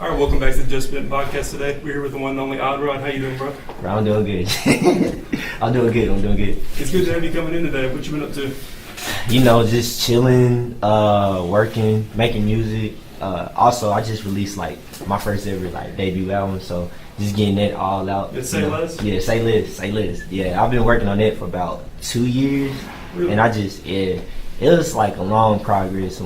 All right, welcome back to the Just Spittin podcast today. We're here with the one and only Odd Rod. How you doing, bro? Bro, I'm doing good. I'm doing good. It's good to have you coming in today. What you been up to? You know, just chilling, working, making music. Also, I just released like my first ever like debut album, so just getting that all out. It's Say Less? Yeah, Say Less. Yeah, I've been working on that for about 2 years, Really? and it was like a long progress, a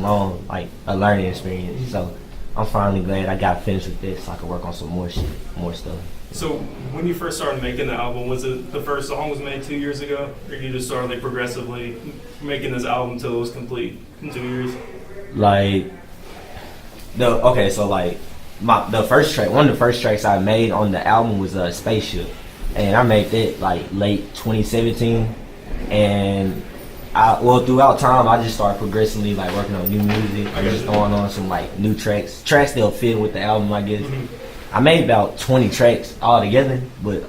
learning experience. So I'm finally glad I got finished with this, so I can work on some more stuff. So when you first started making the album, was it the first song was made 2 years ago, or you just started like progressively making this album until it was complete in 2 years? The first track, one of the first tracks I made on the album was Spaceship, and I made that like late 2017, and throughout time I just started progressively like working on new music, just throwing on some like new tracks that'll fit with the album, I guess. I made about 20 tracks all together, but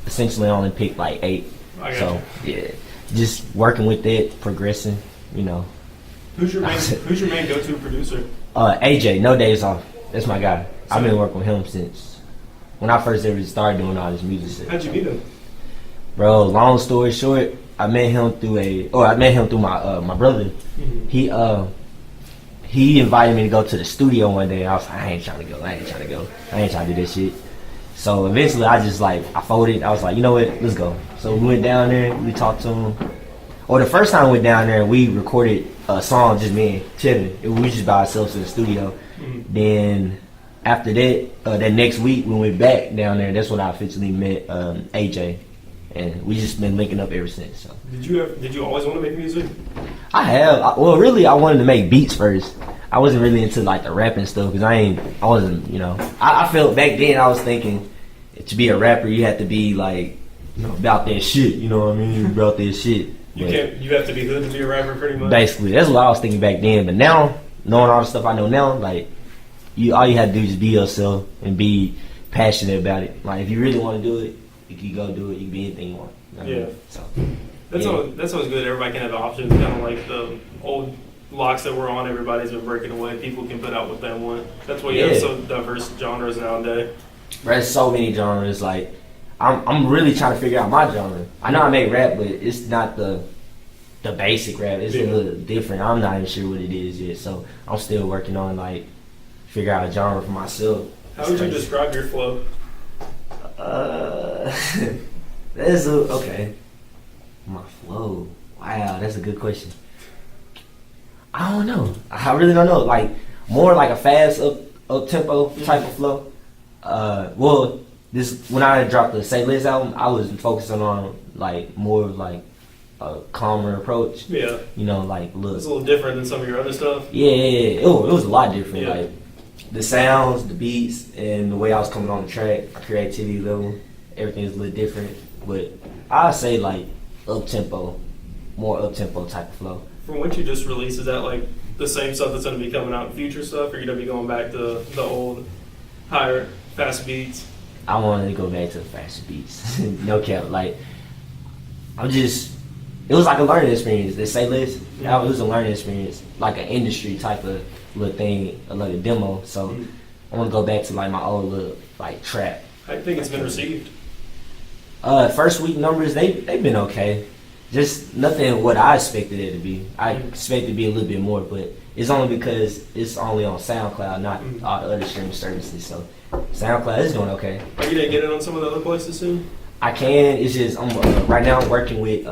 essentially I only picked like 8. So yeah, just working with that, progressing, you know. Who's your main go-to producer? AJ, No Days Off. That's my guy. I've been working with him since when I first ever started doing all this music stuff. How'd you meet him? Bro, long story short, I met him through my brother. Mm-hmm. He invited me to go to the studio one day. I was like, I ain't trying to go. I ain't trying to do this shit. So eventually I folded. I was like, you know what, let's go. So we went down there, we talked to him. The first time we went down there, we recorded a song, just me and Chevin. We was just by ourselves in the studio. Mm-hmm. Then after that, that next week when we went back down there, that's when I officially met AJ. And we just been linking up ever since. So did you always want to make music? I have. I wanted to make beats first. I wasn't really into like the rapping stuff because I wasn't, you know. I felt back then I was thinking to be a rapper you had to be like, you know, about that shit. You know what I mean? About that shit. You have to be hood to be a rapper, pretty much. Basically, that's what I was thinking back then. But now, knowing all the stuff I know now, like all you have to do is be yourself and be passionate about it. Like if you really want to do it, you can go do it. You can be anything you want. You know? Yeah. So that's always good. Everybody can have options. Kind of like the old locks that were on. Everybody's been breaking away. People can put out what they want. That's why you have so diverse genres nowadays. There's so many genres. Like I'm really trying to figure out my genre. I know I make rap, but it's not the basic rap. It's a little different. I'm not even sure what it is yet. So I'm still working on like figure out a genre for myself. How would you describe your flow? Okay. My flow. Wow, that's a good question. I don't know. I really don't know. Like more like a fast up tempo type of flow. When I dropped the Say Less album, I was focusing on like more of like a calmer approach. Yeah. You know, like look. It's a little different than some of your other stuff. Yeah. It was a lot different. Yeah. Like the sounds, the beats, and the way I was coming on the track, my creativity level, everything's a little different. But I'd say like more up tempo type of flow. From what you just released, is that like the same stuff that's going to be coming out in future stuff, or are you going to be going back to the old, higher, fast beats? I wanted to go back to the faster beats. No cap. Like it was like a learning experience. They say this. Yeah. It was a learning experience, like an industry type of little thing, like a demo. So I want to go back to like my old little like trap. How do you think it's been received? First week numbers, they've been okay. Just nothing what I expected it to be. I expected it to be a little bit more, but it's only because it's only on SoundCloud, not all the other streaming services. So SoundCloud is doing okay. Are you gonna get it on some of the other places soon? I can. It's just right now I'm working with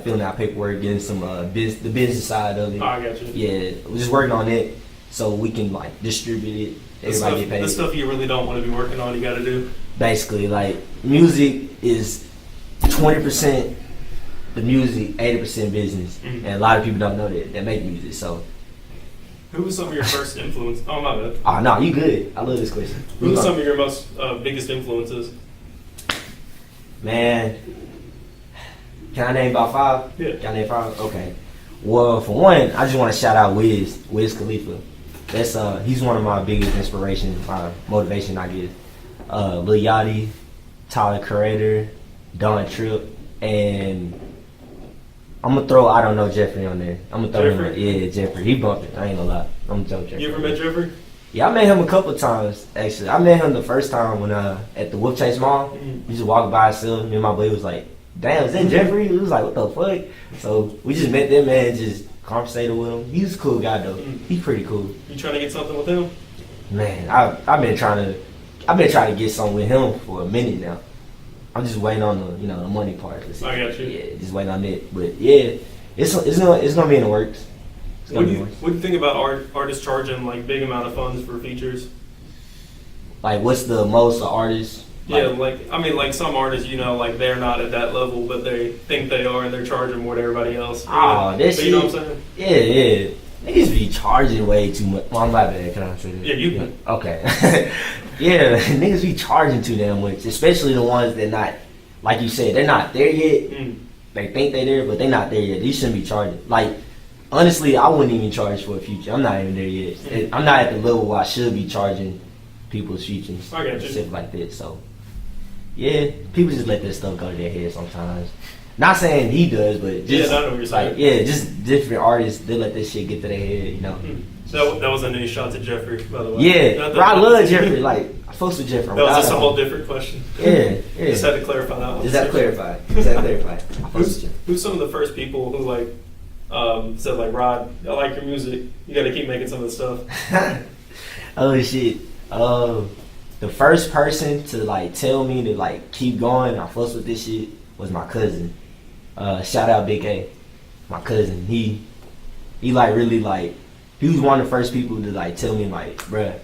filling out paperwork, getting some the business side of it. Oh, I got you. Yeah, we're just working on it so we can like distribute it. Everybody get paid. The stuff you really don't want to be working on, you got to do. Basically, like music is 20% the music, 80% business, and a lot of people don't know that make music. So, who was some of your first influence? Oh my bad. Oh no, you good. I love this question. Who was some of your most biggest influences? Man, can I name about 5? Yeah. Can I name 5? Okay. Well, for one, I just want to shout out Wiz Khalifa. That's he's one of my biggest inspirations, my motivation, I guess. Lil Yachty, Tyler Creator, Don Tripp, and I'm gonna throw I Don't Know Jeffrey on there. I'm gonna throw Jeffrey? him. Yeah, Jeffrey. He bumping. I ain't gonna lie. I'm gonna tell Jeffrey. You ever met Jeffrey? Yeah, I met him a couple times actually. I met him the first time when at the Whoop Chase Mall. Mm-hmm. We just walked by ourselves. Me and my boy was like, "Damn, is that Jeffrey?" He was like, "What the fuck?" So we just met that man, just conversated with him. He's a cool guy though. Mm-hmm. He's pretty cool. You trying to get something with him? Man, I've been trying to get something with him for a minute now. I'm just waiting on the money part. I got you. Yeah, just waiting on it. But yeah, it's gonna be in the works. What do you think about artists charging like big amount of funds for features? Like, what's the most artists? Yeah, like some artists, like they're not at that level, but they think they are, and they're charging more than everybody else. Oh, that shit. You know what I'm saying? Yeah. Niggas be charging way too much. Well, my bad. Can I say that? Yeah, you can. Okay. Yeah, niggas be charging too damn much, especially the ones that not, like you said, they're not there yet. They think they're there, but they're not there yet. These shouldn't be charging. Like, honestly, I wouldn't even charge for a feature. I'm not even there yet. I'm not at the level where I should be charging people's features. I got you. Stuff like that. So, yeah, people just let that stuff go to their head sometimes. Not saying he does, but just I know what you're saying. like, yeah, just different artists, they let that shit get to their head. So that wasn't any shot to Jeffrey, by the way. Yeah, but I love Jeffrey. Like, I fucks with Jeffrey. That was just a whole different question. Yeah. Just had to clarify that one. Is that clarified? I fucks with you. Who's some of the first people who said like, Rod, I like your music. You got to keep making some of the stuff. Oh shit. The first person to tell me to keep going, I fuss with this shit, was my cousin. Shout out Big A, my cousin. He really he was one of the first people to tell me bruh,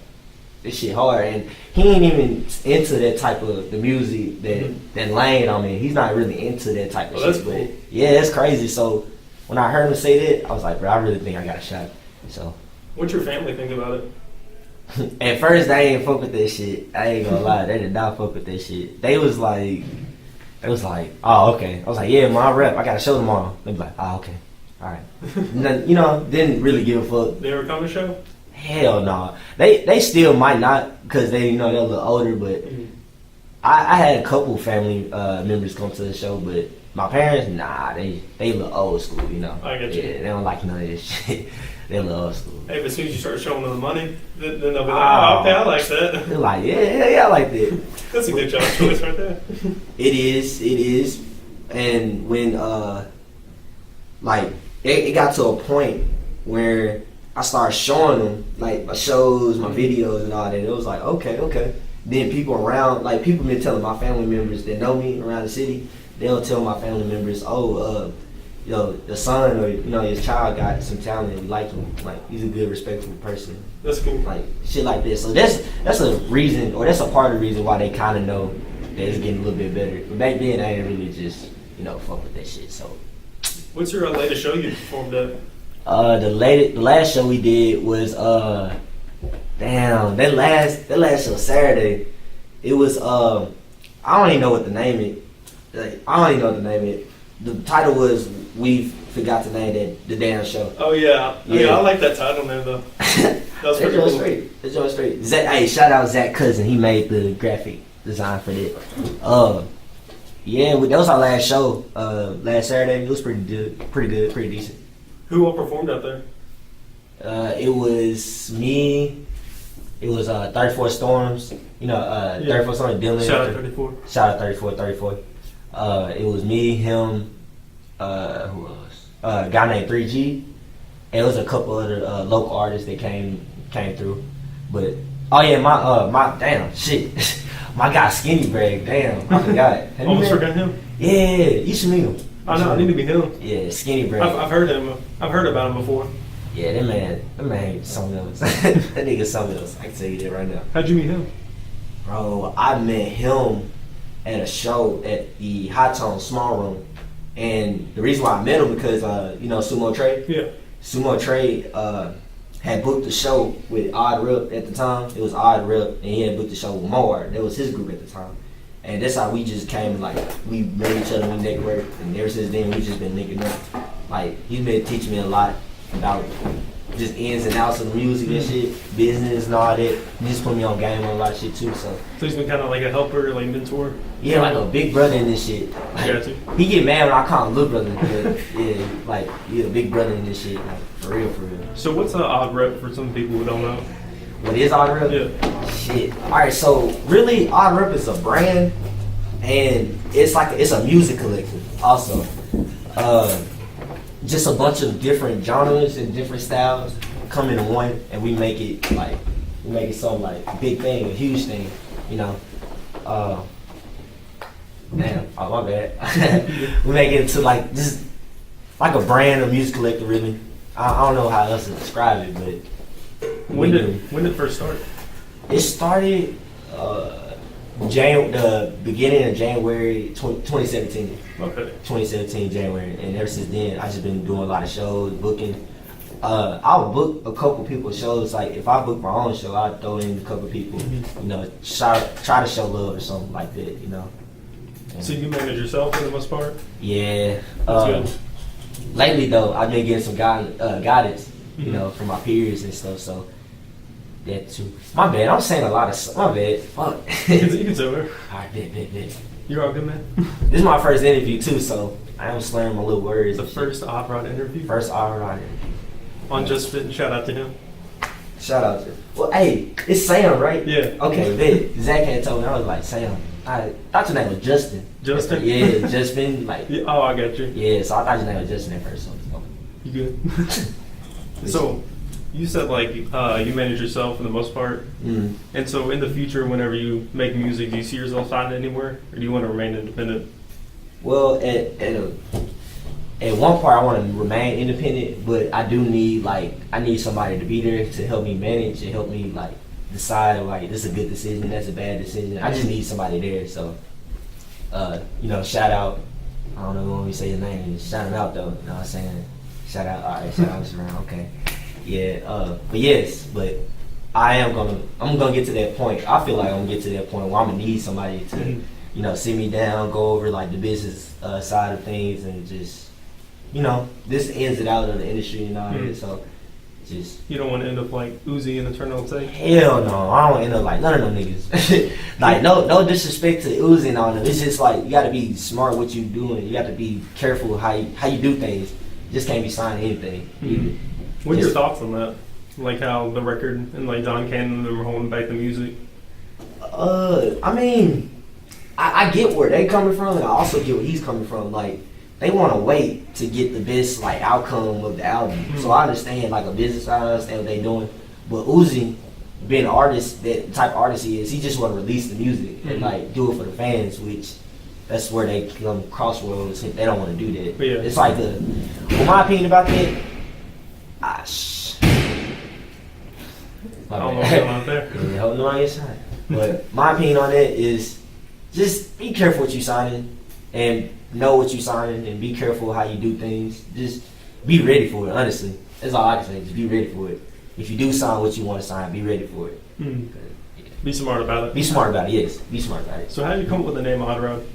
this shit hard. And he ain't even into that type of the music that Lane. I mean, he's not really into that type of shit. That's cool. But yeah, it's crazy. So when I heard him say that, I was like, bro, I really think I got a shot. So what's your family think about it? at first they ain't fuck with that shit. I ain't gonna lie, they did not fuck with that shit. They was like, oh okay. I was like, yeah, my rep, I got a show tomorrow. They be like, oh okay, all right. Didn't really give a fuck. They ever come to show? Hell no. They still might not, because they're a little older. But I had a couple family members come to the show, but my parents, nah, they a little old school. I get you. Yeah, they don't like none of this shit. They a little old school. Hey, but as soon as you start showing them the money, then they'll be like, oh, okay, I like that. They're like, yeah, I like that. That's a good job choice right there. It is. And when it got to a point where I started showing them my shows, my videos and all that. It was like, okay. Then people around, people been telling my family members that know me around the city, they'll tell my family members, the son or his child got some talent, we like him. He's a good, respectful person. That's cool. Shit like this. So that's a reason, or that's a part of the reason why they kind of know that it's getting a little bit better. But back then, I didn't really just fuck with that shit. So, what's your latest show you performed at? The last show we did was that last show Saturday. It was I don't even know what to name it. The title was We Forgot to Name That the Damn Show. Oh yeah. I like that title name though. That's pretty cool. It's going straight. Hey, shout out Zach Cousin. He made the graphic design for that. Yeah, that was our last show last Saturday. It was pretty good, pretty decent. Who all performed out there? It was me. It was 34 Storms. 34 Storms. Dylan. Shout out 34. Shout out 34. It was me, him. Who else? A guy named 3G. And it was a couple other local artists that came through. But my damn shit. My guy Skinny Brag. Damn, I forgot. Almost forgot him. Yeah, you should meet him. I know. I need to be him. Yeah, Skinny Brag. I've heard him. I've heard about him before. Yeah, that man is something else. That nigga's something else. I can tell you that right now. How'd you meet him? Bro, I met him at a show at the Hot Tone Small Room. And the reason why I met him because, Sumo Trey? Yeah. Sumo Trey had booked the show with Odd Rip at the time. It was Odd Rip, and he had booked the show with Moar. That was his group at the time. And that's how we just came, we met each other, we networked, and ever since then, we just been linking up. He's been teaching me a lot about just ins and outs of the music and shit, business and all that. He just put me on game on a lot of shit too. So he's been kind of like a helper, mentor. Yeah, like a big brother in this shit. He get mad when I call him little brother, but yeah, he a big brother in this shit, for real. So what's an Odd Rep for some people who don't know? What is Odd Rep? Yeah. Shit. All right, so really, Odd Rep is a brand, and it's a music collective also. Just a bunch of different genres and different styles come into one, and we make it some like big thing, a huge thing, you know. Damn, oh my bad. We make it into like just like a brand, a music collective, really. I don't know how else to describe it, but when did it first start? It started the beginning of January 2017. Okay. 2017 January, and ever since then, I just been doing a lot of shows, booking. I'll book a couple people's shows. Like if I book my own show, I'll throw in a couple people. You know, try to show love or something like that. You know. And so you manage yourself for the most part? Yeah. That's good. Lately though, I've been getting some guidance, you know, from my peers and stuff. So that too. My bad. I'm saying a lot of my bad. Fuck. You can say whatever. All right, bet. You're all good, man. This is my first interview too, so I am slurring my little words. The first Odd Rod interview. First Odd Rod interview. On Just Spittin, shout out to him. Shout out to. Well, hey, it's Sam, right? Yeah. Okay, bet. Zach had told me. I was like, Sam. I thought your name was Justin. Justin? Yeah, Justin. Like. Yeah, oh, I got you. Yeah, so I thought your name was Justin at first. So. You good? So, you said like you manage yourself for the most part, and so in the future, whenever you make music, do you see yourself signing anywhere, or do you want to remain independent? Well, at one part, I want to remain independent, but I do need I need somebody to be there to help me manage and help me like decide like this is a good decision, that's a bad decision. I just need somebody there. So, you know, shout out. I don't know when we say his name. Shout him out though. You know what I'm saying? Shout out. All right, shout out around. Okay. Yeah. But yes, but I'm gonna get to that point. I feel like I'm gonna get to that point where I'm gonna need somebody to, you know, sit me down, go over like the business side of things, and just, you know, this ins and out of the industry and all that. So, just you don't want to end up like Uzi in Eternal Take. Hell no, I don't want to end up like none of them niggas. Like no disrespect to Uzi and all them. It's just like you got to be smart what you doing. You got to be careful how you do things. You just can't be signing anything. What are your thoughts on that? Like how the record and like Don Cannon and them are holding back the music. I mean, I get where they coming from, and I also get where he's coming from. Like, they want to wait to get the best like outcome of the album. So I understand like a business side, I understand what they doing. But Uzi, being an artist, that type of artist he is, he just want to release the music and like do it for the fans, which that's where they come crossroads. They don't want to do that. Yeah. It's like my opinion about that. I don't know what's going on there. Yeah, holding on your side. But my opinion on that is just be careful what you signing and know what you signing and be careful how you do things. Just be ready for it, honestly. That's all I can say. Just be ready for it. If you do sign what you want to sign, be ready for it. Yeah. Be smart about it. Be smart about it, yes. Be smart about it. So how did you come up with the name Odd Rod?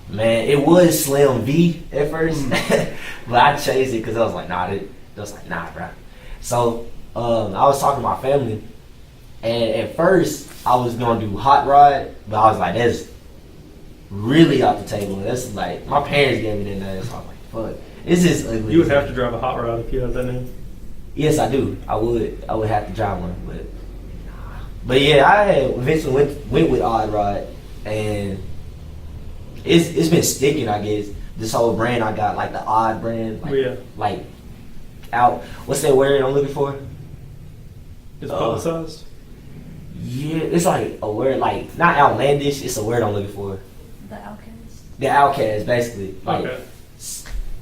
Man, it was Slim V at first. But I changed it because I was like, nah, bro. So I was talking to my family, and at first I was gonna do Hot Rod, but I was like, that's really off the table. That's like my parents gave me that name, so I was like, fuck, it's just ugly. You would have to drive a Hot Rod if you had that name. Yes, I do. I would have to drive one, but yeah, I eventually went with Odd Rod, and it's been sticking, I guess. This whole brand I got, like the Odd brand, like out. What's that word I'm looking for? It's publicized? Yeah, it's like a word, like, not outlandish, it's a word I'm looking for. The Outcast? The Outcast, basically. Like, okay.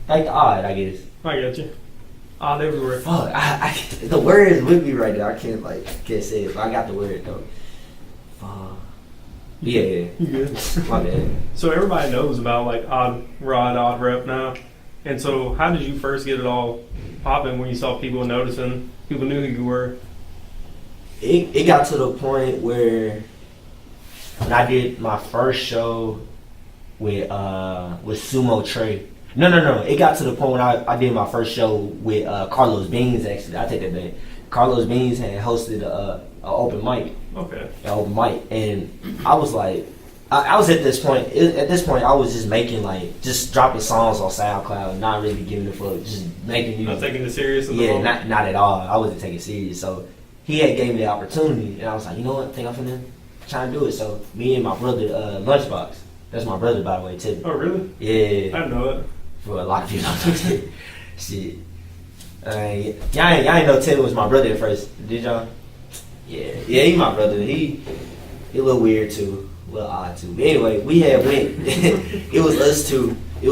Like the Odd, I guess. I got you. Odd everywhere. Fuck, the word is with me right there. I can't say it, but I got the word, though. Fuck. Yeah. You good? My bad. So everybody knows about, like, Odd Rod, Odd Rep now. And so how did you first get it all popping when you saw people noticing, people knew who you were? It got to the point where when I did my first show with Sumo Trey. No. It got to the point when I did my first show with Carlos Beans, actually. I take that back. Carlos Beans had hosted an open mic. Okay. An open mic. And I was like, I was at this point. At this point, I was just making just dropping songs on SoundCloud, not really giving a fuck, just making music. Not taking it serious. Yeah, not at all. I wasn't taking it serious. So he had gave me the opportunity, and I was like, you know what, I think I'm finna try to do it. So me and my brother, Lunchbox, that's my brother by the way too. Oh really? Yeah. I didn't know that. For a lot of people, shit. Y'all ain't know Tim was my brother at first, did y'all? Yeah, he my brother. He a little weird too, a little odd too. But anyway, we had went. It was us two. We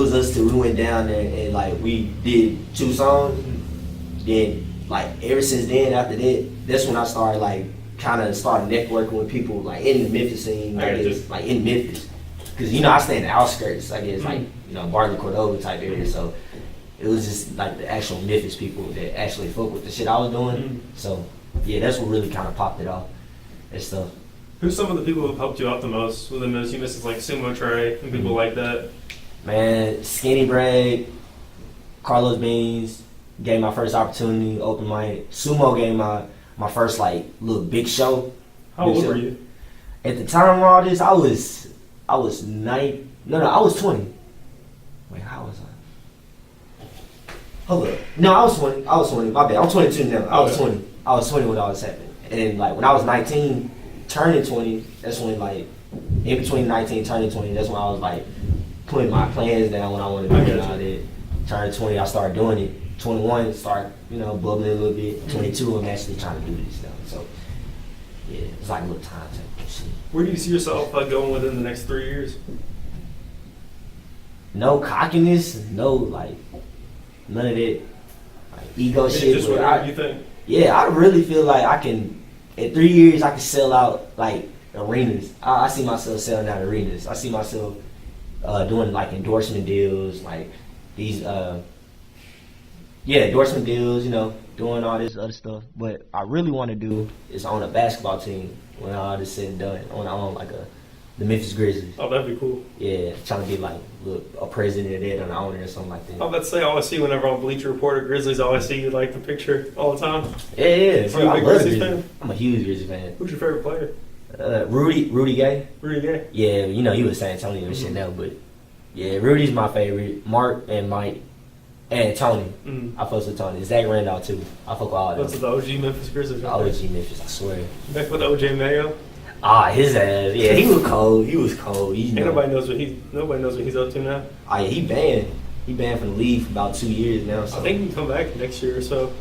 went down there and like we did 2 songs. Then like ever since then, after that, that's when I started like kind of started networking with people like in the Memphis scene, I guess, like in Memphis. Cause you know I stay in the outskirts, I guess, like you know Barton Cordova type area. So it was just like the actual Memphis people that actually fuck with the shit I was doing. So yeah, that's what really kind of popped it off and stuff. Who's some of the people who helped you out the most within those units, like Sumo Trey and people like that? Man, Skinny Bragg, Carlos Beans gave my first opportunity, open mic. Sumo gave my first like little big show. How old were you? At the time of all this, I was 9. No, I was 20. Wait, how was I? Hold up. No, I was 20. My bad. I'm 22 now. I was 20 when all this happened. And like when I was 19, turning 20, that's when like in between 19 turning 20, that's when I was like putting my plans down when I wanted to do it and all that. Turning 20, I started doing it. 21, start bubbling a little bit. 22, I'm actually trying to do this now. So yeah, it's like a little time to see. Where do you see yourself going within the next 3 years? No cockiness, no like none of that like ego shit. Just whatever you think. Yeah, I really feel like I can. In 3 years, I can sell out like arenas. I see myself selling out arenas. I see myself doing like endorsement deals, like these endorsement deals. Doing all this other stuff. But I really want to do is own a basketball team when all this said and done. I want to own like the Memphis Grizzlies. Oh, that'd be cool. Yeah, trying to be like a president of that or an owner or something like that. I was about to say, I always see whenever on Bleacher Report or Grizzlies, I always see you like the picture all the time. Yeah. Are you a big Grizzlies fan? I'm a huge Grizzlies fan. Who's your favorite player? Rudy Gay. Rudy Gay? Yeah, he was San Antonio and shit now, but yeah, Rudy's my favorite. Mark and Mike and Tony. I fuck with Tony. Zach Randolph too. I fuck with all of them. What's the OG Memphis Grizzlies? The OG Memphis, I swear. Back with OJ Mayo? His ass. Yeah, he was cold. Ain't nobody knows what he's up to now. Oh yeah, he banned. He banned from the league for about 2 years now. So. I think he can come back next year or so.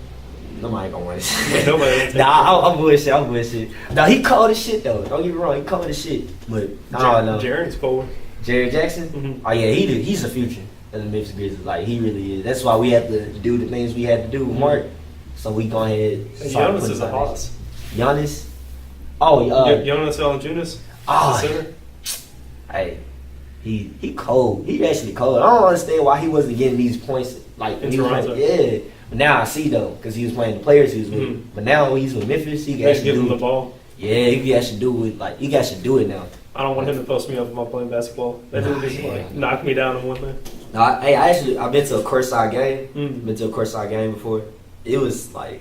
Nobody gonna win it. Nobody. I'm bullshit. No, he cold as shit though. Don't get me wrong, he cold as shit. But I don't know. Jaren's cold. Jerry Jackson? Oh yeah, he's the future of the Memphis Grizzlies. Like he really is. That's why we have to do the things we had to do with Mark. So we go ahead. And Giannis is a boss. Giannis. Jonas Valanciunas. Center. Hey, he cold. He actually cold. I don't understand why he wasn't getting these points like in Toronto. Yeah. But now I see though, because he was playing the players he was with. But now when he's with Memphis, he can actually give him the ball. Yeah, he can actually do it. Like he can actually do it now. I don't want him to post me up if I'm playing basketball. That dude just knock me down on one thing. No, I've been to a courtside game. Been to a courtside game before. It was like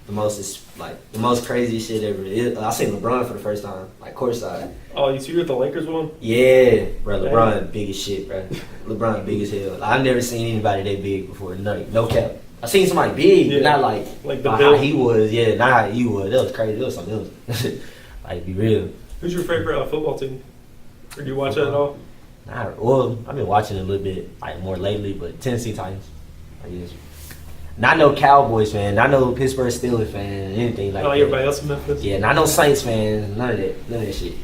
the most crazy shit ever. I seen LeBron for the first time, like courtside. Oh, you see you at the Lakers one? Yeah, bro. LeBron big as shit, bro. LeBron big as hell. I've never seen anybody that big before. No cap. I seen somebody big, but not like the how he was. Yeah, not how he was. That was crazy. That was something else. Like be real. Who's your favorite football team? Or do you watch that at all? Well, I've been watching a little bit, like more lately, but Tennessee Titans. I guess. Not no Cowboys fan, not no Pittsburgh Steelers fan, anything like that. Everybody else in Memphis? Yeah, not no Saints fan, none of that shit.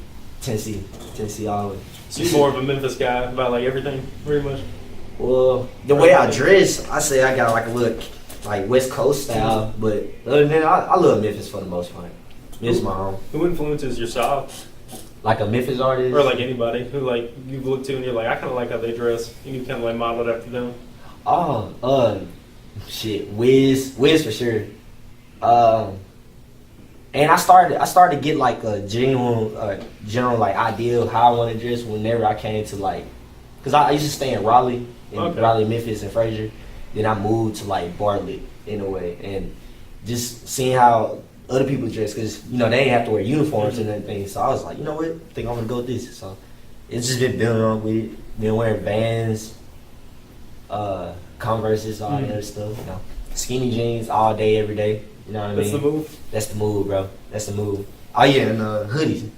Tennessee always. So you're more of a Memphis guy about like everything, pretty much? Well, the way I dress, I say I got like a look like West Coast style, but other than that, I love Memphis for the most part. It's my home. Who influences your style? Like a Memphis artist? Or like anybody who like you look to and you're like, I kind of like how they dress. And you kind of like model it after them. Shit, Wiz for sure. And I started to get like a general like idea of how I want to dress whenever I came to like, cause I used to stay in Raleigh, Raleigh, Memphis, and Fraser. Then I moved to like Bartlett in a way, and just seeing how other people dress, cause they ain't have to wear uniforms and everything. So I was like, you know what, I think I'm gonna go with this. So it's just been building on with it. Been wearing Vans, Converses, all that other stuff. Skinny jeans all day, every day. You know what I mean? That's the move. That's the move, bro. That's the move. Oh yeah, and hoodies.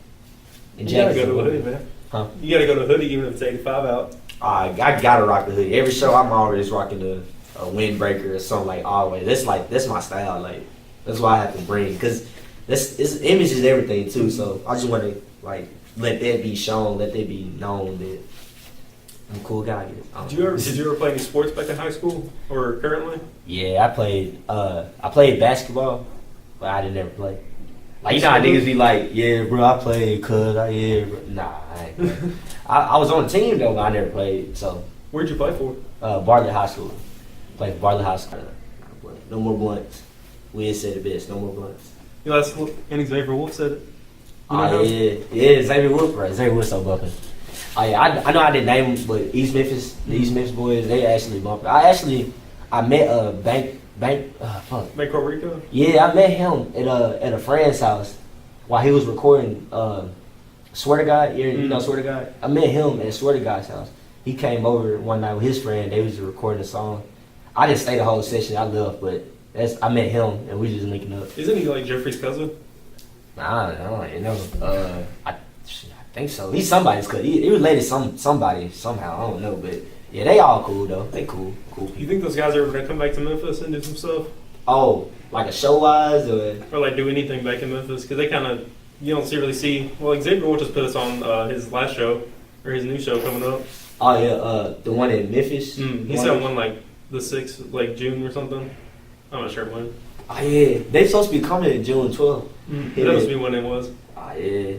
And You gotta go to a hoodie, man. Huh? You gotta go to a hoodie even if it's 85 out. I gotta rock the hoodie. Every show I'm always rocking a windbreaker or something, like always. That's my style. Like that's why I have to bring, because this image is everything too. So I just want to like let that be shown, let that be known that I'm a cool guy. I guess. Did you ever play any sports back in high school or currently? Yeah, I played basketball, but I didn't never play. Like, you know how niggas be like, yeah, bro, I played, bro. Nah, I ain't play. I was on the team though, but I never played. So Where'd you play for? Bartlett High School. Played for Bartlett High School. No more blunts. We had said the best. No more blunts. You know, that's and Xavier Wolf said it. You know Yeah, Xavier Wolf, bro. Xavier Wolf so bumping. Oh yeah, I know I didn't name them, but East Memphis, the East Memphis boys, they actually bumping. I met Bank Rico? Yeah, I met him at a friend's house while he was recording Swear to God. You know Swear to God? I met him at Swear to God's house. He came over one night with his friend. They was recording a song. I didn't stay the whole session. I left, but I met him and we just linking up. Isn't he like Jeffrey's cousin? I don't know. You know, I think so. He's somebody's cousin. He related somebody somehow. I don't know, but yeah, they all cool though. They cool people. You think those guys are ever gonna come back to Memphis and do some stuff? Oh, like a show wise or like do anything back in Memphis? Because they kind of, you don't really see. Well, Xavier will just put us on his last show or his new show coming up. Oh yeah, the one in Memphis. He said one like the 6th, like June or something. I'm not sure when. Oh yeah, they supposed to be coming in June 12th. Yeah. That must be when it was. Oh yeah,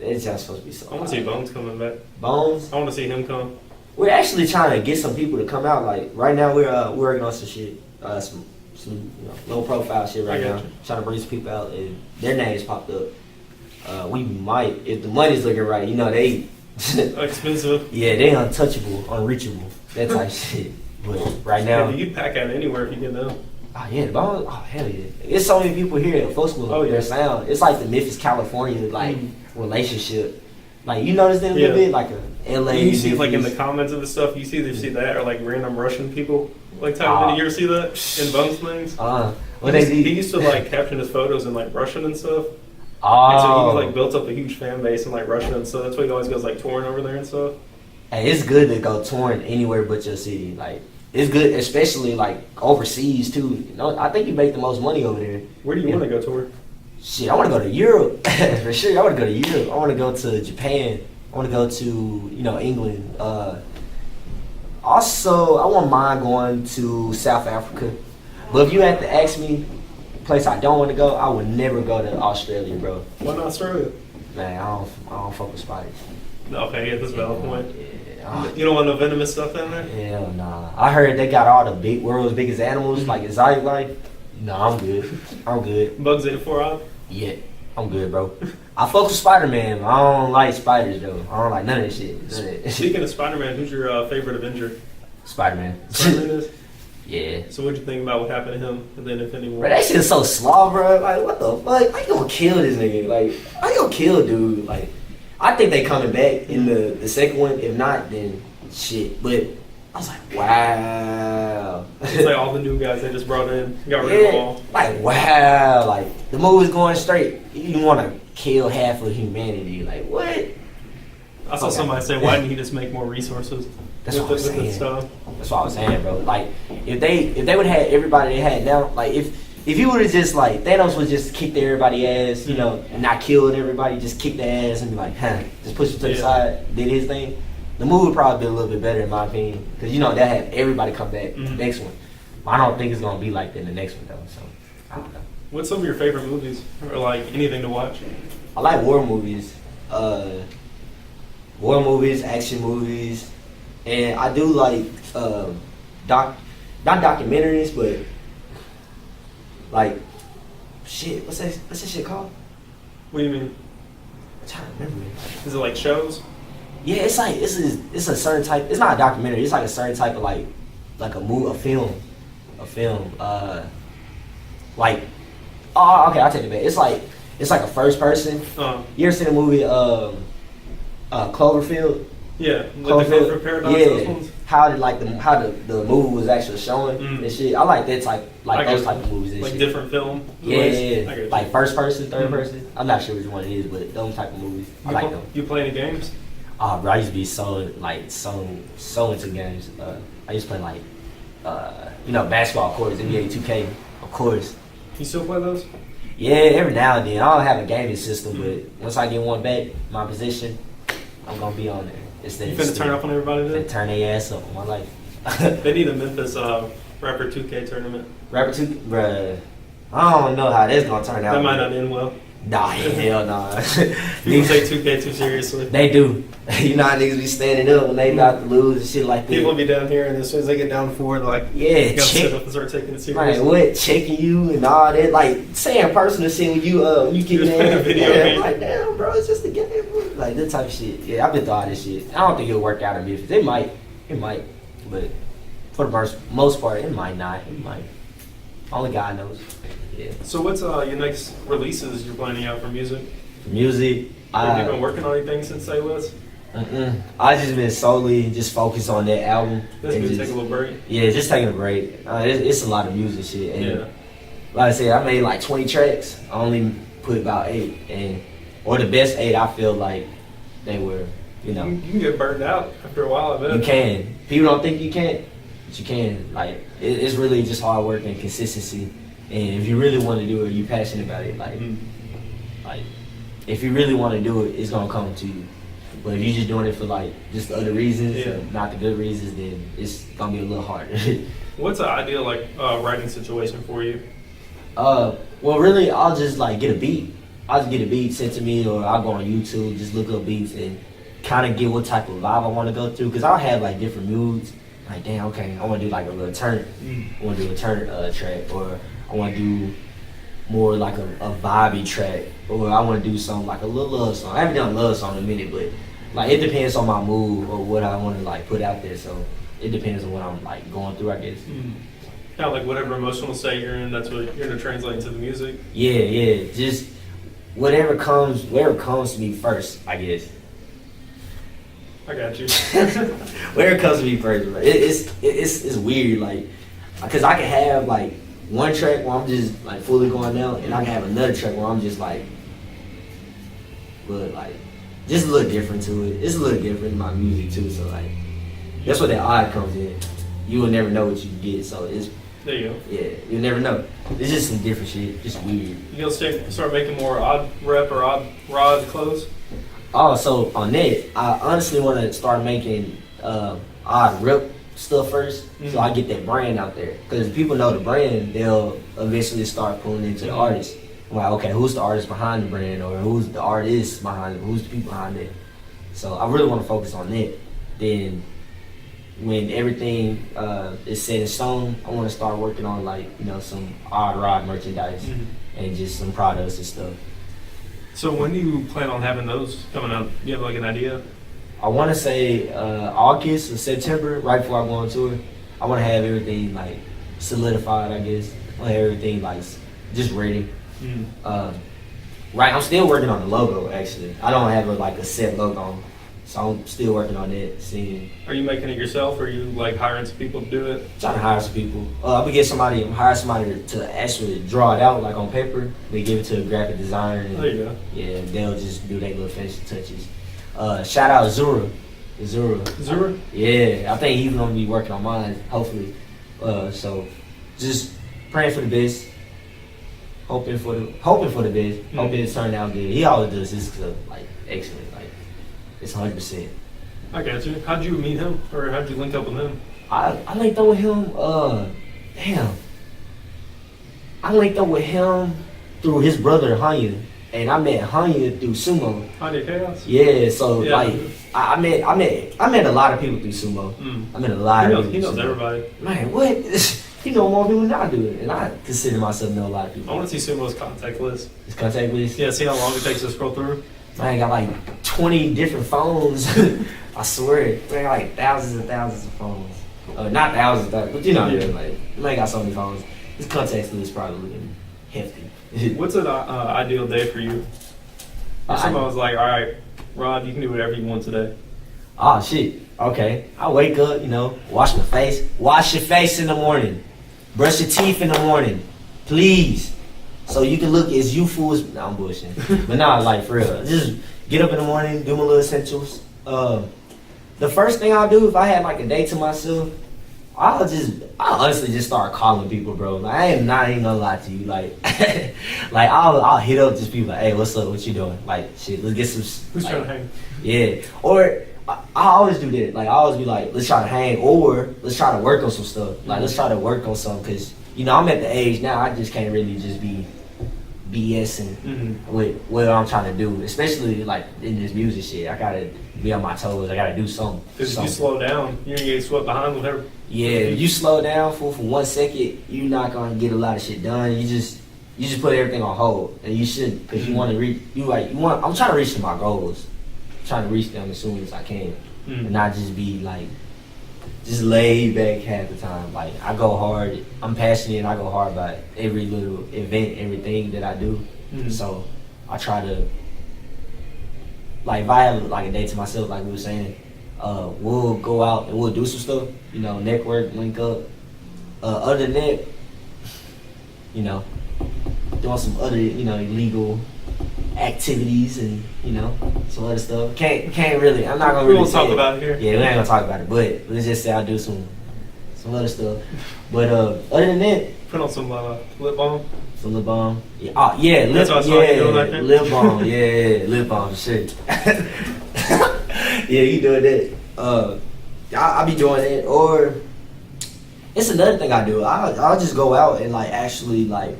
it's just supposed to be so. I want to see Bones coming back. Bones. I want to see him come. We're actually trying to get some people to come out. Like right now, we're working on some shit, some low profile shit right now. Trying to bring some people out, and their names popped up. We might, if the money's looking right. You know they expensive. Yeah, they untouchable, unreachable, that type shit. But right now, you pack out anywhere if you get them. Oh yeah, the Bones. Oh hell yeah! There's so many people here at Folk School. Oh yeah, their sound. It's like the Memphis, California, like relationship. Like you notice that a little bit, like a LA. You see like in the comments of the stuff, you either see that or like random Russian people. Like did you ever see that in Bones things? He used to like caption his photos in like Russian and stuff. And so he like built up a huge fan base in like Russia and stuff. That's why he always goes like touring over there and stuff. Hey, it's good to go touring anywhere but your city. Like it's good, especially like overseas too. You know, I think you make the most money over there. Where do you want to go tour? Shit, I want to go to Europe for sure. I want to go to Europe. I want to go to Japan. I want to go to England. Also, I wouldn't mind going to South Africa. But if you had to ask me a place I don't want to go, I would never go to Australia, bro. Why not Australia? Man, I don't fuck with spiders. Okay, yeah, that's a valid point. Yeah. You don't want no venomous stuff in there? Hell nah. I heard they got all the world's biggest animals, like exotic life. No, I'm good. Bugs 84 out? Yeah, I'm good, bro. I fuck with Spider-Man. I don't like spiders, though. I don't like none of that shit. Speaking of Spider-Man, who's your favorite Avenger? Spider-Man. Spider-Man is? Yeah. So what'd you think about what happened to him and then Infinity War? Bro, that shit's so slow, bro. Like, what the fuck? I gonna kill this nigga. Like, I gonna kill dude. Like, I think they coming back in the second one. If not, then shit. But I was like, wow. It's like all the new guys they just brought in, got rid of them all. Like, wow. Like, the movie's going straight. You want to kill half of humanity. Like, what? I saw somebody say, why didn't he just make more resources? That's what I'm saying. That's what I was saying, bro. Like, if they would have had everybody they had now, like, if you would have just, like, Thanos would just kicked everybody's ass, you know, and not killed everybody, just kicked their ass and be like, just push it to the side, did his thing, the movie would probably be a little bit better, in my opinion. Because, you know, that had everybody come back the next one. I don't think it's going to be like that in the next one, though. So, I don't know. What's some of your favorite movies? Or, like, anything to watch? I like war movies. War movies, action movies. And I do like, not documentaries, but, like, shit, what's that shit called? What do you mean? I'm trying to remember it. Is it like shows? Yeah, it's like it's a certain type. It's not a documentary. It's like a certain type of like a film. Like, oh, okay, I'll take it back. It's like a first person. You ever seen the movie Cloverfield? Yeah, like the Cloverfield Paradox. Yeah. Those ones? how the movie was actually showing and shit. I like that type, those type of movies and like shit. different film. Yeah, like first person, third person. I'm not sure which one it is, but those type of movies, I like them. You play any games? Bro, I used to be so into games. I used to play like basketball, of course, NBA 2K, of course. You still play those? Yeah, every now and then. I don't have a gaming system, but once I get one back, my position, I'm gonna be on there. You finna turn up on everybody then? Turn their ass up on my life. They need a Memphis Rapper 2K tournament. Rapper 2, bruh. I don't know how that's gonna turn out. That might not end well. Nah, hell nah. People take 2K too seriously. They do. You know how niggas be standing up when they about to lose and shit like that. People be down here, and as soon as they get down 4, they're like, yeah, gotta sit up and start taking it seriously. Right, what? Checking you and all that. Like, saying personal shit when you get in a video yeah, game. I'm like, damn, bro, it's just a game. Bro. Like, that type of shit. Yeah, I've been through all this shit. I don't think it'll work out in Memphis. It might. But for the most part, it might not. It might. Only God knows. Yeah. So what's your next releases you're planning out for music? Music. Have you been working on anything since SAY L3SS? I just been solely just focused on that album. Just been taking a little break? Yeah, just taking a break. It's a lot of music shit. And yeah. Like I said, I made like 20 tracks. I only put about 8. Or the best 8, I feel like they were, You can get burned out after a while, I bet. You can. People don't think you can't, but you can. Like, it's really just hard work and consistency. And if you really want to do it, you're passionate about it. Like, if you really want to do it, it's gonna come to you. But if you're just doing it for like just the other reasons, and not the good reasons, then it's gonna be a little harder. What's an ideal writing situation for you? Well, really, I'll just like get a beat. I'll just get a beat sent to me, or I'll go on YouTube, just look up beats and kind of get what type of vibe I want to go through. Cause I'll have like different moods. Like, damn, okay, I want to do like a little turn. I want to do a turn track, or I want to do more like a vibey track, or I want to do something like a little love song. I haven't done a love song in a minute, but like it depends on my mood or what I want to like put out there. So it depends on what I'm like going through, I guess. Kind of like whatever emotional state you're in, that's what you're gonna translate into the music. Yeah, just whatever comes to me first, I guess. I got you. Whatever comes to me first, bro. It's weird, like, cause I can have like one track where I'm just like fully going out, and I can have another track where I'm just like, but like, just a little different to it. It's a little different in my music too, so like, that's where that odd comes in. You will never know what you get, so it's. There you go. Yeah, you'll never know. It's just some different shit, just weird. You gonna start making more odd rep or odd rod clothes? Oh, so on that, I honestly want to start making odd rep stuff first, so I get that brand out there. Because if people know the brand, they'll eventually start pulling into the artist. I'm like, okay, who's the artist behind the brand, or who's the artist behind it, who's the people behind it? So I really want to focus on that. Then when everything is set in stone, I want to start working on like some odd rod merchandise and just some products and stuff. So when do you plan on having those coming out? Do you have like an idea? I want to say August or September, right before I go on tour. I want to have everything like solidified, I guess. I want to have everything like just ready. Right, I'm still working on the logo actually. I don't have a set logo, so I'm still working on that. Seeing. Are you making it yourself, or are you like hiring some people to do it? Trying to hire some people. I'm hire somebody to actually draw it out like on paper. They give it to a graphic designer. And, there you go. Yeah, they'll just do their little finishing touches. Shout out Zura. Yeah, I think he's gonna be working on mine, hopefully. So just praying for the best, hoping for the best, hoping it turned out good. He always does this like excellent, like it's 100%. I got you. How'd you meet him, or how'd you link up with him? I linked up with him. I linked up with him through his brother Hanya. And I met Hanya through sumo. Hanya Chaos? Yeah, so like I met a lot of people through sumo. I met a lot of people. He knows everybody. Man, what? He know more people than I do, and I consider myself know a lot of people. I want to see Sumo's contact list. His contact list? Yeah, see how long it takes to scroll through. Man, I got like 20 different phones. I swear, man, like thousands and thousands of phones. Not thousands, but like man got so many phones. His contact list is probably looking hefty. What's an ideal day for you? If someone was like, all right, Rod, you can do whatever you want today. Oh shit. Okay. I wake up, wash my face. Wash your face in the morning. Brush your teeth in the morning. Please. So you can look as youthful as I'm bullshitting. But nah, like for real. Just get up in the morning, do my little essentials. The first thing I'll do if I had like a day to myself, I'll honestly just start calling people, bro. Like I ain't gonna lie to you. Like like I'll hit up just people like, hey, what's up? What you doing? Like shit, let's get some. Who's like, trying to hang? Yeah. Or I always do that. Like I always be like, let's try to hang, or let's try to work on some stuff. Like let's try to work on something, cause I'm at the age now I just can't really just be BSing with what I'm trying to do, especially like in this music shit. I gotta be on my toes. I gotta do something. Because if you slow down, you're gonna get swept behind whatever. Yeah, if you slow down for 1 second, you're not gonna get a lot of shit done. You just put everything on hold, and you should, because you want to reach. I'm trying to reach my goals. I'm trying to reach them as soon as I can, and not just be like just laid back half the time. Like I go hard. I'm passionate. And I go hard about every little event, everything that I do. So I try to, like, if I have like a day to myself, like we were saying, we'll go out and we'll do some stuff. Network, link up. Other than that, doing some other, illegal activities and some other stuff. Can't really. I'm not gonna We really won't talk say about it here. Yeah, we ain't gonna talk about it. But let's just say I do some other stuff. But other than that, put on some lip balm. some lip balm. Yeah, lip. That's what I saw you doing right there. Lip balm. Yeah, lip balm. Shit. Yeah, you doing that? I be doing it. Or it's another thing I do. I'll just go out and like actually like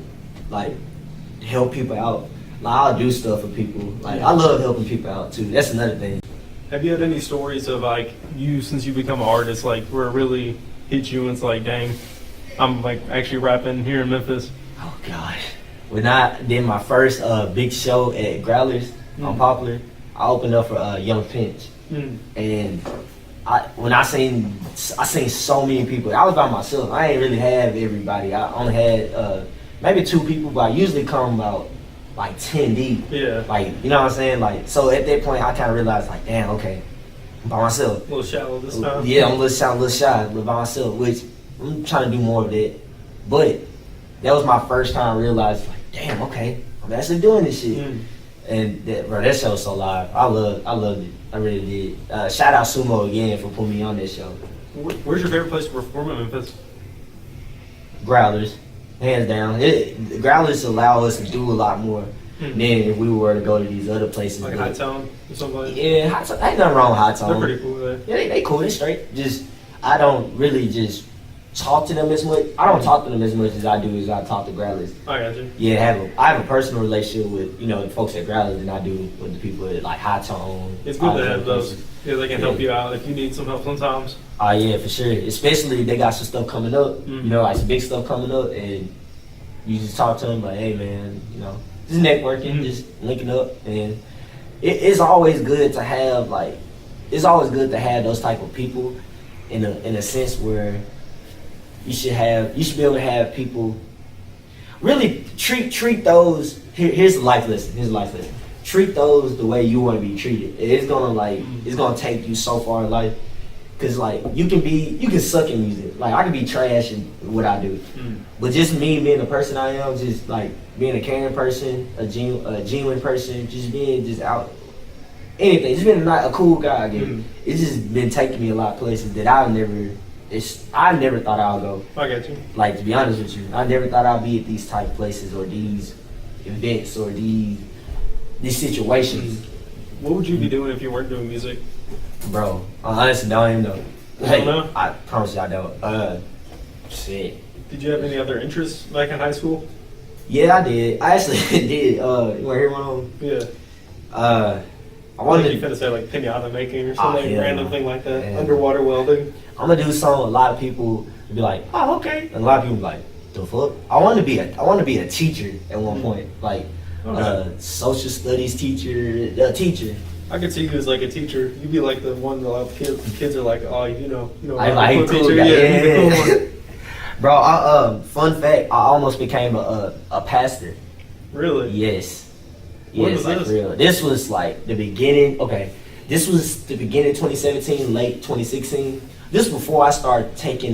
help people out. Like I'll do stuff for people. Like I love helping people out too. That's another thing. Have you had any stories of like you, since you become an artist, like where it really hit you and it's like, dang, I'm like actually rapping here in Memphis? Oh gosh. When I did my first big show at Growlers on Poplar, I opened up for Young Pinch. And I seen so many people. I was by myself. I ain't really have everybody. I only had maybe 2 people, but I usually come about like 10 deep. Yeah. Like, you know what I'm saying? Like, so at that point, I kind of realized, like, damn, okay, I'm by myself. A little shallow this time. Yeah, I'm a little shy, but by myself, which I'm trying to do more of that. But that was my first time realizing, like, damn, okay, I'm actually doing this shit. And that show was so live. I loved it. I really did. Shout out Sumo again for putting me on this show. Where's your favorite place to perform in Memphis? Growlers, hands down. Growlers allow us to do a lot more than if we were to go to these other places. Like High Tone or something like that? Yeah, High Tone. Ain't nothing wrong with High Tone. They're pretty cool there. Yeah, they cool. They straight. Just I don't really just talk to them as much. I don't talk to them as much as I talk to Growlers. I got you. Yeah, I have a personal relationship with the folks at Growlers than I do with the people at like High Tone. It's good to have those. Yeah, they can help you out if you need some help sometimes. Oh yeah, for sure. Especially if they got some stuff coming up. Like some big stuff coming up, and you just talk to them like, hey man, just networking, just linking up, and it's always good to have those type of people in a sense where you should be able to have people really treat those. Here's a life lesson. Treat those the way you want to be treated. It's gonna take you so far in life. Cause like you can suck in music. Like I can be trash in what I do, but just me being the person I am, just like being a caring person, a genuine person, just being just out, anything, just being a cool guy again. It's just been taking me a lot of places that I never thought I would go. I get you. Like to be honest with you, I never thought I'd be at these type of places or these events or these situations. What would you be doing if you weren't doing music? Bro, I honestly don't even know. Don't know? I promise you I don't. Shit. Did you have any other interests back in high school? Yeah, I did. I actually did. You want to hear one of them? Yeah. I wanted you could say like pinata making or Ah, something, yeah, random thing like that. Yeah. Underwater welding. I'm gonna do something. A lot of people would be like, "Oh, okay," and a lot of people be like, "The fuck." I want to be a teacher at one point, like social studies teacher. I could see you as like a teacher. You'd be like the one that a lot of kids are like, oh, you know. I like cool teacher. guy. Yeah, the cool one. Bro, fun fact, I almost became a pastor. Really? Yes. When Yes, was like this? real. This was like the beginning. Okay, this was the beginning of 2017, late 2016. This was before I started taking,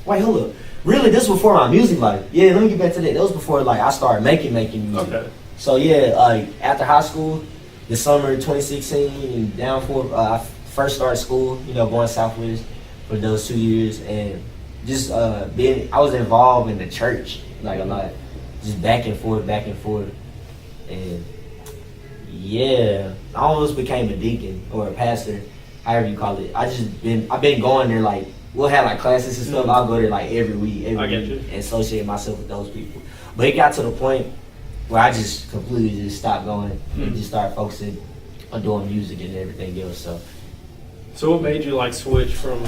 wait, hold up. Really, this was before my music life. Yeah, let me get back to that. That was before, like, I started making music. Okay. So, yeah, like, after high school, the summer of 2016, and down for, I first started school, you know, going Southwest for those 2 years, and just I was involved in the church, like, a lot. Just back and forth, and yeah, I almost became a deacon or a pastor, however you call it. I've been going there, like, we'll have like classes and stuff. I'll go there like every week and associate myself with those people. But it got to the point where I just completely just stopped going and just started focusing on doing music and everything else. So what made you like switch from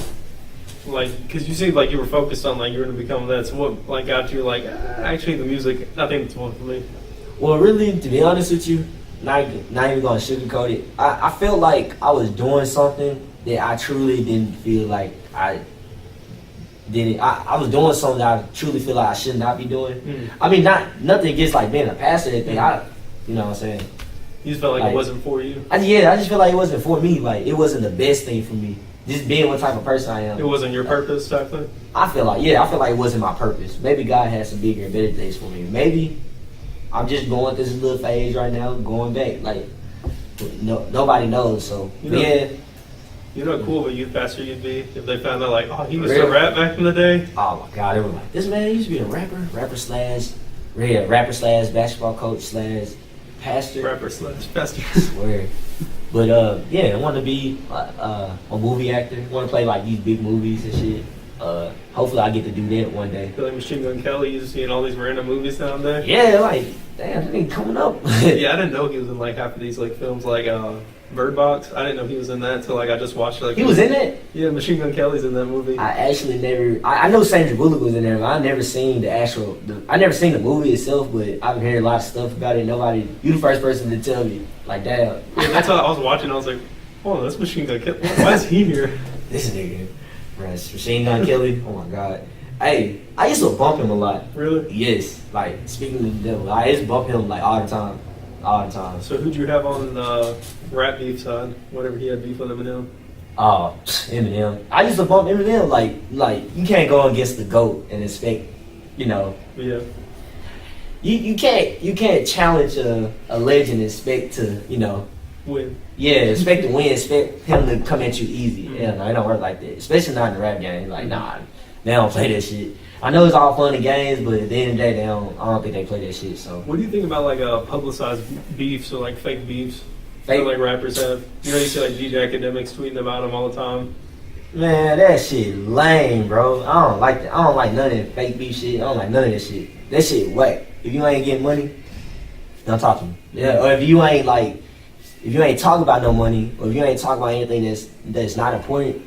like, because you seemed like you were focused on like you were going to become that. So what like got you like, actually the music, I think it's one for me. Well, really, to be honest with you, not even going to sugarcoat it, I felt like I was doing something that I truly didn't feel like I did it. I was doing something that I truly feel like I should not be doing. I mean, nothing against like being a pastor or anything. You know what I'm saying? You just felt like it wasn't for you? I just feel like it wasn't for me. Like, it wasn't the best thing for me. Just being what type of person I am. It wasn't your purpose type thing? I feel like it wasn't my purpose. Maybe God has some bigger and better things for me. Maybe I'm just going through this little phase right now, going back. Like, nobody knows, so, yeah. You know how cool of a youth pastor you'd be if they found out, like, oh, he used to rap back in the day? Oh, my God. They were like, this man used to be a rapper slash basketball coach slash pastor. Rapper slash pastor. I swear. But, yeah, I want to be a movie actor. I want to play, like, these big movies and shit. Hopefully I get to do that one day. I feel like Machine Gun Kelly, you just seeing all these random movies down there. Yeah, like, damn, that ain't coming up. Yeah, I didn't know he was in, like, half of these, like, films, like, Bird Box. I didn't know he was in that until like I just watched like. He was in it? Yeah, Machine Gun Kelly's in that movie. I actually never. I know Sandra Bullock was in there, but I never seen I never seen the movie itself, but I've heard a lot of stuff about it. You the first person to tell me, like, damn. Yeah, that's how I was watching. I was like, oh, that's Machine Gun Kelly. Why is he here? This nigga, bro, Machine Gun Kelly. Oh my God. Hey, I used to bump him a lot. Really? Yes. Like, speaking of the devil, I used to bump him like all the time. So who'd you have on the rap beef side? Whatever he had beef with Eminem. Oh, Eminem. I used to bump Eminem like you can't go against the GOAT and expect, you know. Yeah. You can't challenge a legend and expect to, you know, win. Yeah, expect to win, expect him to come at you easy. Yeah, no, it don't work like that. Especially not in the rap game. Like, nah, they don't play that shit. I know it's all fun and games, but at the end of the day, I don't think they play that shit. So, what do you think about like publicized beefs or like fake beefs that like rappers have? You know, you see like DJ Academics tweeting about them all the time. Man, that shit lame, bro. I don't like that. I don't like none of that fake beef shit. I don't like none of that shit. That shit whack. If you ain't getting money, don't talk to me. Yeah, or if you ain't talking about no money, or if you ain't talking about anything that's not important,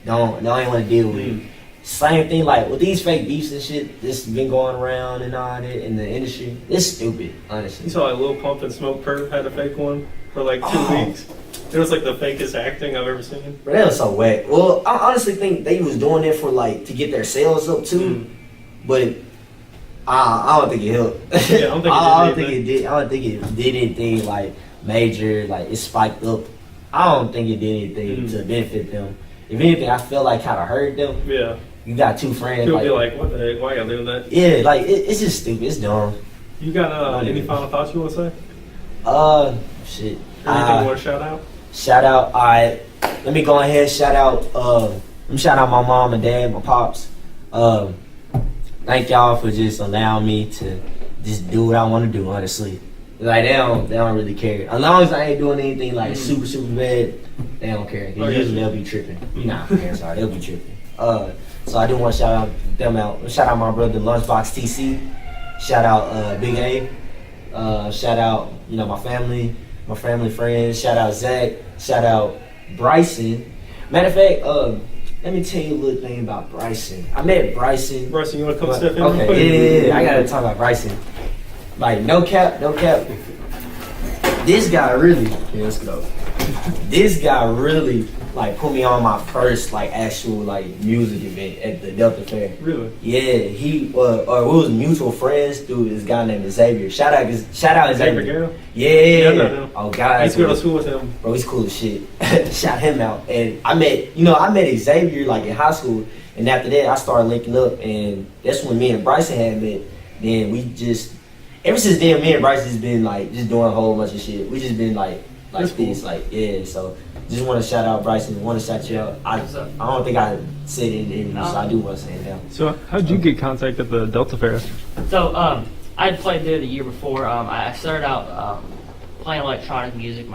don't ain't want to deal with it. Same thing, like, with these fake beefs and shit that's been going around and all that in the industry, it's stupid, honestly. You saw like Lil Pump and Smoke Perp had a fake one for like 2 weeks. It was like the fakest acting I've ever seen. But that was so whack. Well, I honestly think they was doing it for like to get their sales up too, but I don't think it helped. Yeah, I don't think it did anything like major, like it spiked up. I don't think it did anything to benefit them. If anything, I feel like kind of hurt them. Yeah. You got two friends. People be like, what the heck? Why y'all doing that? Yeah, like, it's just stupid. It's dumb. You got any final thoughts you want to say? Shit. Anything you want to shout out? Shout out. All right. Let me go ahead and shout out. Let me shout out my mom and dad, my pops. Thank y'all for just allowing me to just do what I want to do, honestly. Like, they don't really care. As long as I ain't doing anything, like, super, super bad, they don't care. Usually they'll be tripping. Nah, sorry, they'll be tripping. So I do want to shout them out. Shout out my brother Lunchbox TC. Shout out Big A. Shout out, my family friends. Shout out Zach. Shout out Bryson. Matter of fact, let me tell you a little thing about Bryson. I met Bryson. Bryson, you want to come step in? Okay, yeah, I gotta talk about Bryson. Like, no cap. This guy really. Yeah, let's go. this guy really like put me on my first like actual like music event at the Delta Fair. Really? Yeah, we was mutual friends through this guy named Xavier. Shout out Xavier. Yeah. I know him. Oh God. I used to go to school with him. Bro, he's cool as shit. Shout him out. And I met Xavier like in high school, and after that I started linking up, and that's when me and Bryson had met. Then we just ever since then, me and Bryson just been like just doing a whole bunch of shit. We just been like That's this, cool. like yeah. So just want to shout out Bryson. Want to shout you out. I don't think I said it in the interview, so I do want to say it now. So how'd you get contact at the Delta Fair? So I had played there the year before. I started out playing electronic music.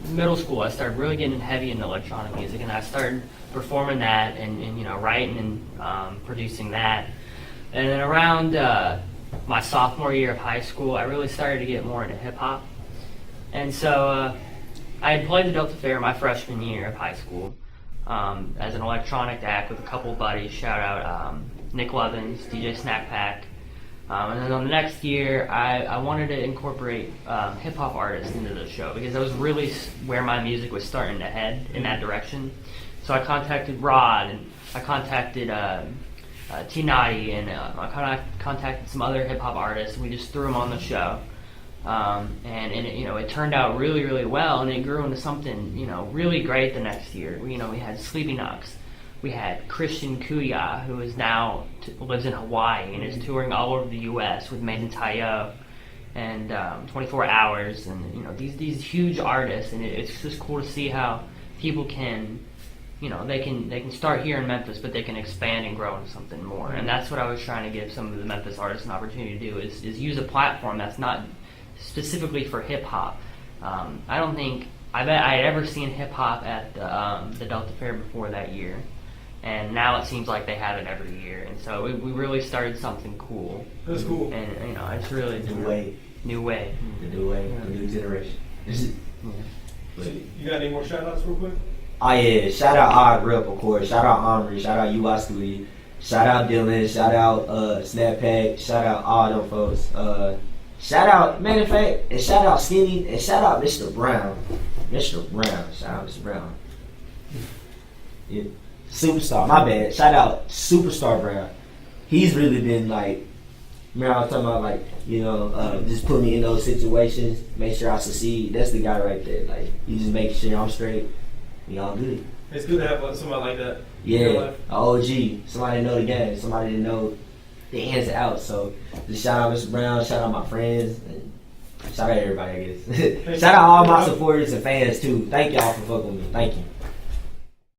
Middle school, I started really getting heavy into electronic music, and I started performing that and writing and producing that. And then around my sophomore year of high school, I really started to get more into hip hop. And so I had played the Delta Fair my freshman year of high school as an electronic act with a couple buddies. Shout out Nick Levins, DJ Snack Pack. And then on the next year, I wanted to incorporate hip hop artists into the show because that was really where my music was starting to head in that direction. So I contacted Rod, and I contacted T Naughty, and I contacted some other hip hop artists, and we just threw them on the show. And it turned out really, really well, and it grew into something really great the next year. We had Sleepy Knox. We had Christian Kuya, who is now lives in Hawaii and is touring all over the U.S. with Made in Tayo and 24 Hours, and these huge artists, and it's just cool to see how people can, they can start here in Memphis, but they can expand and grow into something more. And that's what I was trying to give some of the Memphis artists an opportunity to do is use a platform that's not specifically for hip hop. I bet I had ever seen hip hop at the Delta Fair before that year. And now it seems like they have it every year, and so we really started something cool. That's cool. And it's really New way. the new way, the new generation. So you got any more shout outs real quick? Oh yeah, shout out Odd Rep, of course. Shout out Omri. Shout out UI Studio. Shout out Dylan. Shout out Snappack. Shout out all them folks. Shout out, matter of fact, and shout out Skinny, and shout out Mr. Brown. Mr. Brown. Shout out Mr. Brown. Yeah. Superstar, my bad. Shout out Superstar Brown. He's really been like, remember I was talking about like, just put me in those situations, make sure I succeed. That's the guy right there. Like, he just makes sure I'm straight. We all good. It's good to have somebody like that. Yeah, an OG. Somebody know the game. Somebody that know the ins and outs. So just shout out Mr. Brown. Shout out my friends. And shout out everybody, I guess. Shout out all my supporters and fans too. Thank y'all for fucking with me. Thank you.